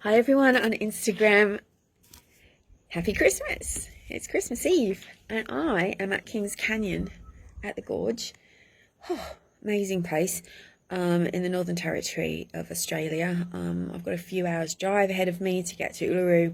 Hi everyone on Instagram. Happy Christmas. It's Christmas Eve and I am at Kings Canyon at the Gorge. Oh, amazing place in the Northern Territory of Australia. I've got a few hours drive ahead of me to get to Uluru.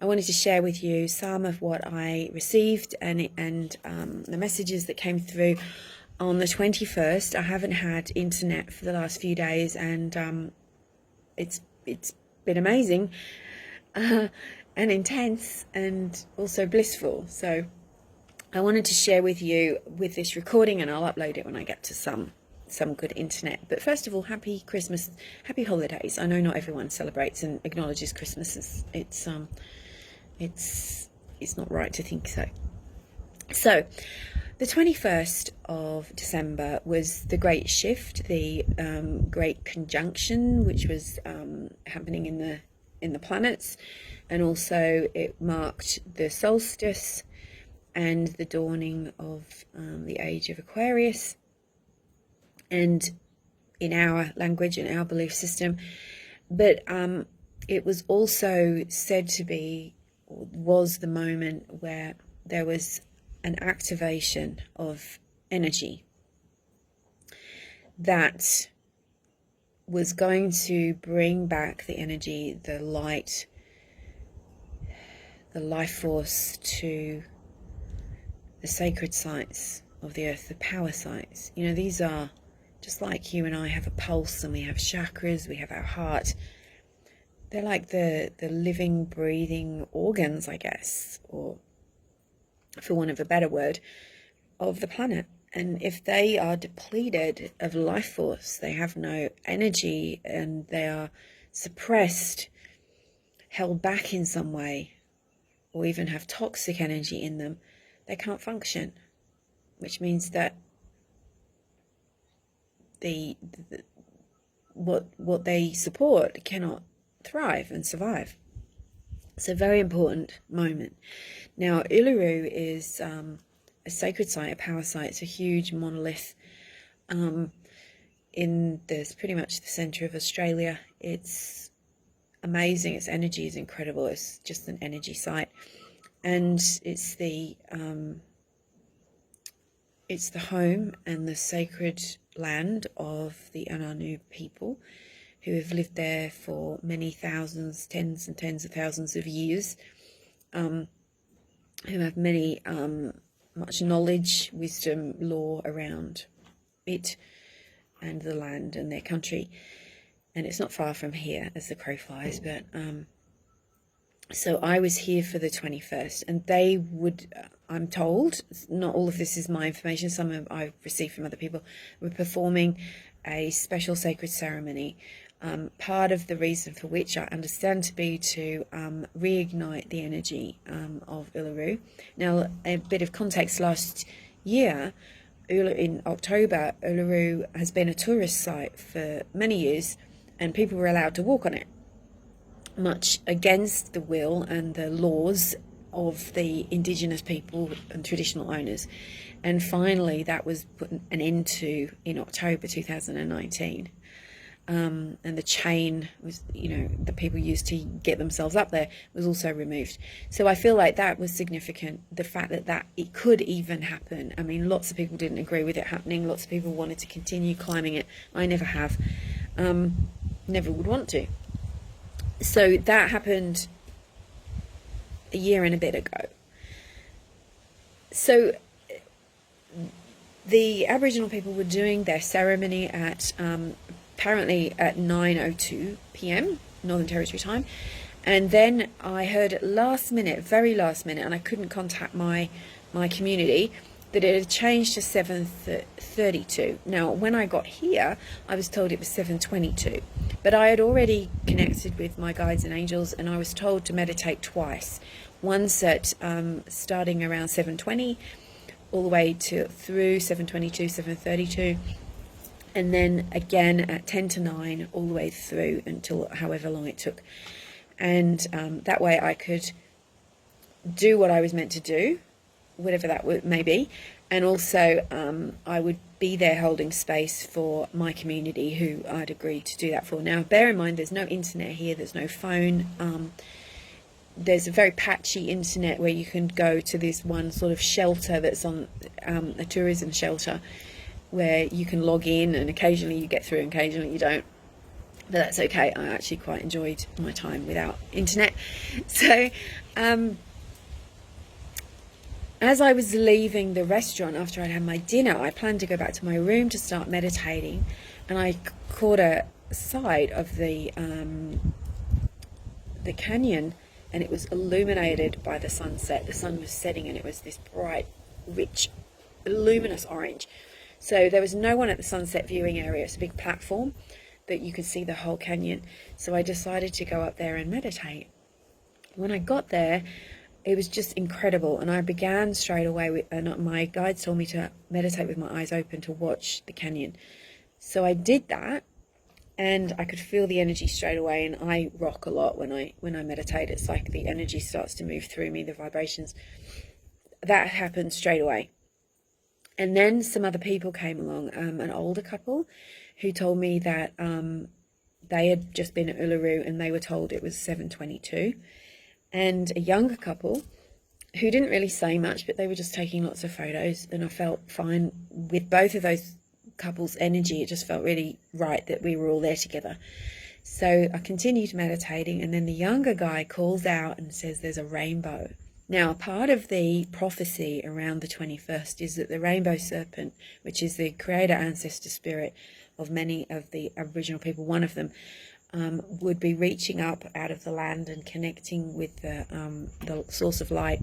I wanted to share with you some of what I received and the messages that came through on the 21st. I haven't had internet for the last few days and it's been amazing and intense and also blissful. So I wanted to share with you with this recording, and I'll upload it when I get to some good internet. But first of all, happy Christmas, happy holidays. I know not everyone celebrates and acknowledges Christmas. It's not right to think so. So the 21st of December was the Great Shift, the Great Conjunction, which was happening in the planets, and also it marked the Solstice and the dawning of the age of Aquarius. And in our language, in our belief system, but it was also said to be, or was the moment where there was an activation of energy that was going to bring back the energy, the light, the life force to the sacred sites of the earth, the power sites. You know, these are just like you and I have a pulse and we have chakras, we have our heart. They're like the living, breathing organs, I guess, or for want of a better word, of the planet. And if they are depleted of life force, they have no energy and they are suppressed, held back in some way, or even have toxic energy in them, they can't function, which means that what they support cannot thrive and survive. It's a very important moment. Now, Uluru is a sacred site, a power site. It's a huge monolith in this pretty much the centre of Australia. It's amazing. Its energy is incredible. It's just an energy site, and it's the home and the sacred land of the Ananu people, who have lived there for many thousands, tens and tens of thousands of years, who have many much knowledge, wisdom, law around it and the land and their country. And it's not far from here as the crow flies, but so I was here for the 21st, and they would, I'm told, not all of this is my information, some of I've received from other people, were performing a special sacred ceremony. Part of the reason for which I understand to be to reignite the energy of Uluru. Now, a bit of context: last year, in October, Uluru has been a tourist site for many years, and people were allowed to walk on it, much against the will and the laws of the indigenous people and traditional owners. And finally, that was put an end to in October 2019. And the chain was, that people used to get themselves up there was also removed. So I feel like that was significant, the fact that it could even happen. I mean, lots of people didn't agree with it happening. Lots of people wanted to continue climbing it. I never have, never would want to. So that happened a year and a bit ago. So the Aboriginal people were doing their ceremony at apparently at 9:02 p.m. Northern Territory time, and then I heard at last minute, very last minute, and I couldn't contact my community, that it had changed to 7:32. Now, when I got here, I was told it was 7:22, but I had already connected with my guides and angels, and I was told to meditate twice. Once at starting around 7:20, all the way through 7:22, 7:32. And then again at 10 to 9, all the way through until however long it took. And that way I could do what I was meant to do, whatever that may be. And also I would be there holding space for my community who I'd agreed to do that for. Now, bear in mind, there's no internet here, there's no phone. There's a very patchy internet where you can go to this one sort of shelter that's on a tourism shelter where you can log in, and occasionally you get through and occasionally you don't. But that's okay. I actually quite enjoyed my time without internet. So as I was leaving the restaurant after I'd had my dinner, I planned to go back to my room to start meditating, and I caught a sight of the canyon, and it was illuminated by the sunset. The sun was setting and it was this bright, rich, luminous orange. So there was no one at the sunset viewing area. It's a big platform that you could see the whole canyon. So I decided to go up there and meditate. When I got there, it was just incredible, and I began straight away with, and my guides told me to meditate with my eyes open to watch the canyon. So I did that, and I could feel the energy straight away. And I rock a lot when I meditate. It's like the energy starts to move through me, the vibrations. That happened straight away. And then some other people came along, an older couple who told me that they had just been at Uluru and they were told it was 7:22. And a younger couple who didn't really say much, but they were just taking lots of photos. And I felt fine with both of those couples' energy. It just felt really right that we were all there together. So I continued meditating, and then the younger guy calls out and says there's a rainbow. Now, part of the prophecy around the 21st is that the rainbow serpent, which is the creator ancestor spirit of many of the Aboriginal people, one of them, would be reaching up out of the land and connecting with the source of light.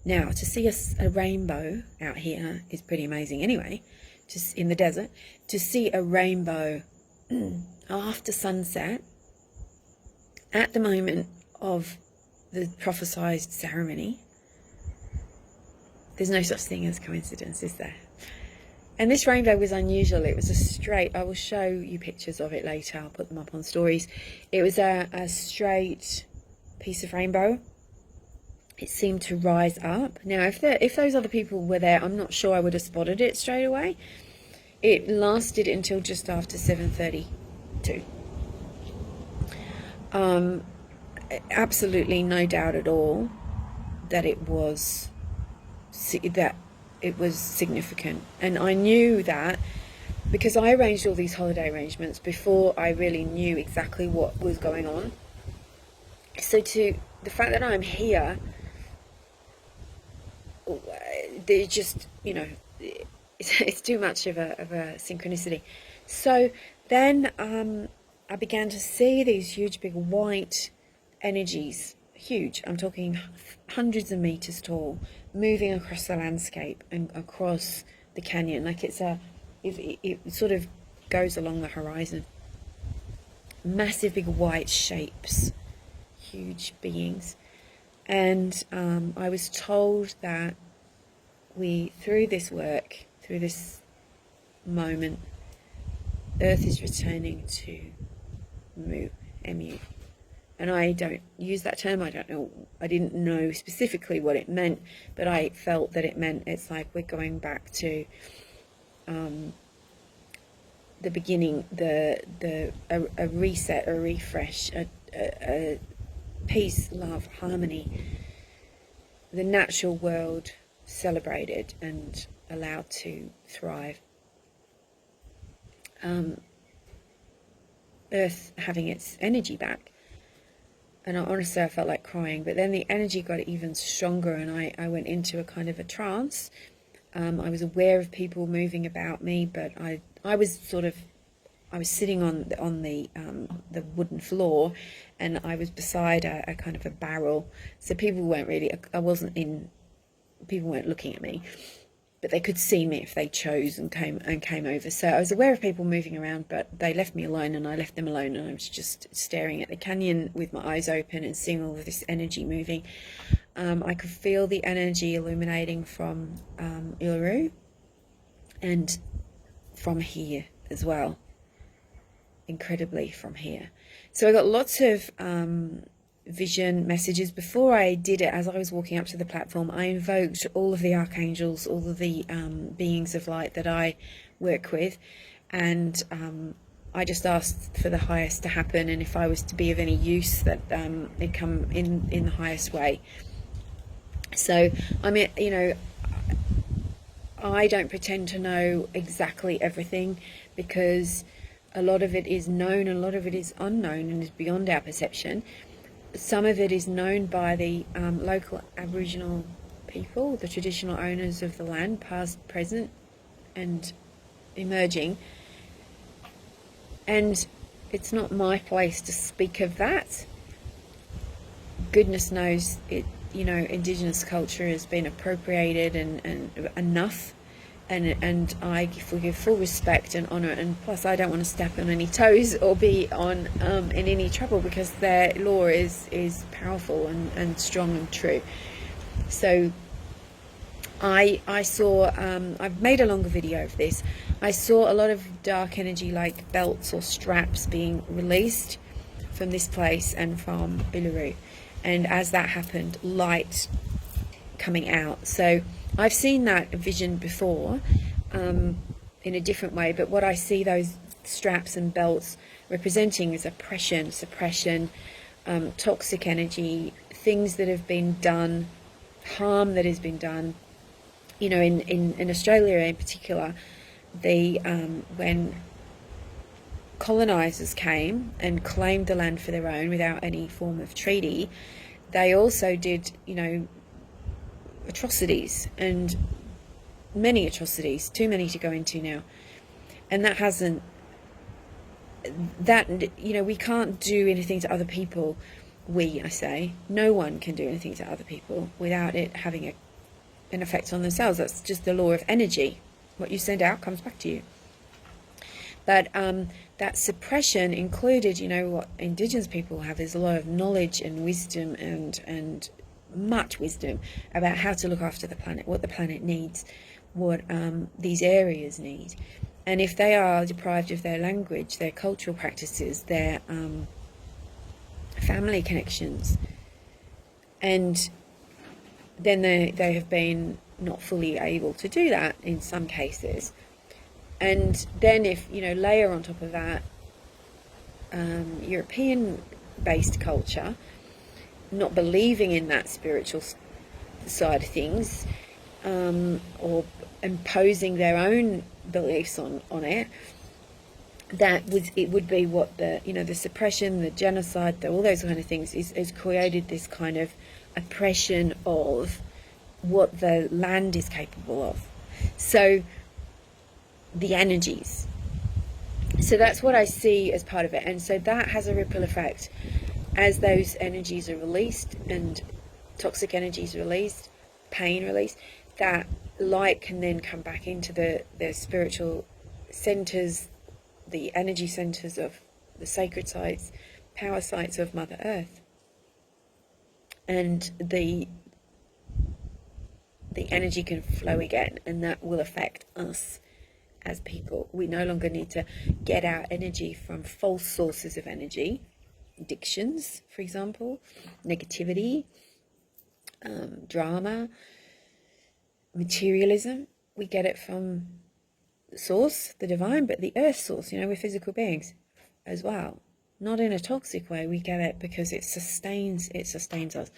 Now, to see a rainbow out here is pretty amazing anyway, just in the desert. To see a rainbow after sunset, at the moment of the prophesied ceremony, there's no such thing as coincidence, is there? And this rainbow was unusual. It was a straight, I will show you pictures of it later, I'll put them up on stories. It was a straight piece of rainbow. It seemed to rise up. Now, if those other people were there, I'm not sure I would have spotted it straight away. It lasted until just after 7:32. Absolutely no doubt at all that it was significant. And I knew that because I arranged all these holiday arrangements before I really knew exactly what was going on. So to the fact that I'm here, there's just, it's too much of a synchronicity. So then I began to see these huge big white energies, huge, I'm talking hundreds of meters tall, moving across the landscape and across the canyon, like it sort of goes along the horizon. Massive big white shapes, huge beings. And I was told that through this work, through this moment, Earth is returning to mu. And I don't use that term. I didn't know specifically what it meant, but I felt that it meant it's like we're going back to the beginning, a reset, a refresh, a peace, love, harmony, the natural world celebrated and allowed to thrive. Earth having its energy back. And honestly, I felt like crying. But then the energy got even stronger, and I went into a kind of a trance. I was aware of people moving about me, but I was sitting on the wooden floor, and I was beside a kind of a barrel. So people weren't looking at me, but they could see me if they chose and came over. So I was aware of people moving around, but they left me alone and I left them alone, and I was just staring at the canyon with my eyes open and seeing all of this energy moving. I could feel the energy illuminating from Uluru and from here as well, incredibly from here. So I got lots of vision messages. Before I did it, as I was walking up to the platform, I invoked all of the archangels, all of the beings of light that I work with, and I just asked for the highest to happen, and if I was to be of any use, that it'd come in the highest way. So I mean, you know, I don't pretend to know exactly everything, because a lot of it is known, a lot of it is unknown and is beyond our perception. Some of it is known by the local Aboriginal people, the traditional owners of the land, past, present, and emerging. And it's not my place to speak of that. Goodness knows it, you know, Indigenous culture has been appropriated and enough. And I give full respect and honour, and plus I don't want to step on any toes or be in any trouble, because their law is powerful and strong and true. So I saw, I've made a longer video of this, I saw a lot of dark energy like belts or straps being released from this place and from Uluru, and as that happened, light coming out. So I've seen that vision before in a different way, but what I see those straps and belts representing is oppression, suppression, toxic energy, things that have been done, harm that has been done. You know, in Australia in particular, when colonisers came and claimed the land for their own without any form of treaty, they also did, you know, atrocities, and many atrocities, too many to go into now. And you know, we can't do anything to other people. I say, no one can do anything to other people without it having an effect on themselves. That's just the law of energy. What you send out comes back to you. But that suppression included, you know, what Indigenous people have is a lot of knowledge and wisdom and much wisdom about how to look after the planet, what the planet needs, what these areas need. And if they are deprived of their language, their cultural practices, their family connections, and then they have been not fully able to do that in some cases. And then if, you know, layer on top of that European-based culture, not believing in that spiritual side of things, or imposing their own beliefs on it, it would be what the suppression, the genocide, all those kind of things is created this kind of oppression of what the land is capable of. So the energies. So that's what I see as part of it. And so that has a ripple effect as those energies are released, and toxic energies released, pain released, that light can then come back into the spiritual centers, the energy centers of the sacred sites, power sites of Mother Earth. And the energy can flow again, and that will affect us as people. We no longer need to get our energy from false sources of energy, addictions, for example, negativity, drama, materialism. We get it from the source, the divine, but the earth source. You know, we're physical beings as well, not in a toxic way. We get it because it sustains us.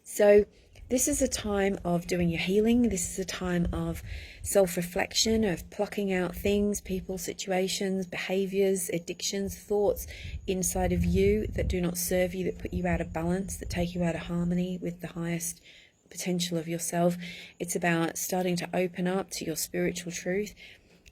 So this is a time of doing your healing. This is a time of self-reflection, of plucking out things, people, situations, behaviors, addictions, thoughts inside of you that do not serve you, that put you out of balance, that take you out of harmony with the highest potential of yourself. It's about starting to open up to your spiritual truth,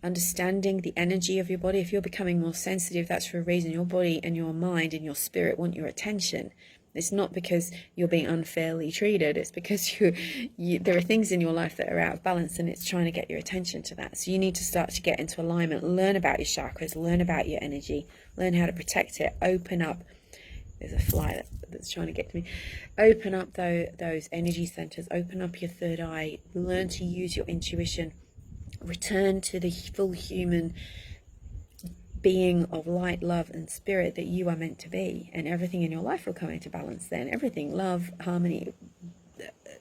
understanding the energy of your body. If you're becoming more sensitive, that's for a reason. Your body and your mind and your spirit want your attention. It's not because you're being unfairly treated. It's because there are things in your life that are out of balance, and it's trying to get your attention to that. So you need to start to get into alignment, learn about your chakras, learn about your energy, learn how to protect it, open up. There's a fly that's trying to get to me. Open up those energy centers, open up your third eye, learn to use your intuition, return to the full human being of light, love, and spirit that you are meant to be, and everything in your life will come into balance then. Everything, love, harmony,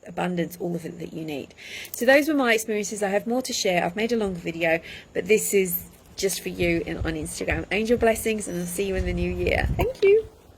abundance, all of it that you need. So those were my experiences. I have more to share. I've made a longer video, but this is just for you on Instagram. Angel blessings, and I'll see you in the new year. Thank you.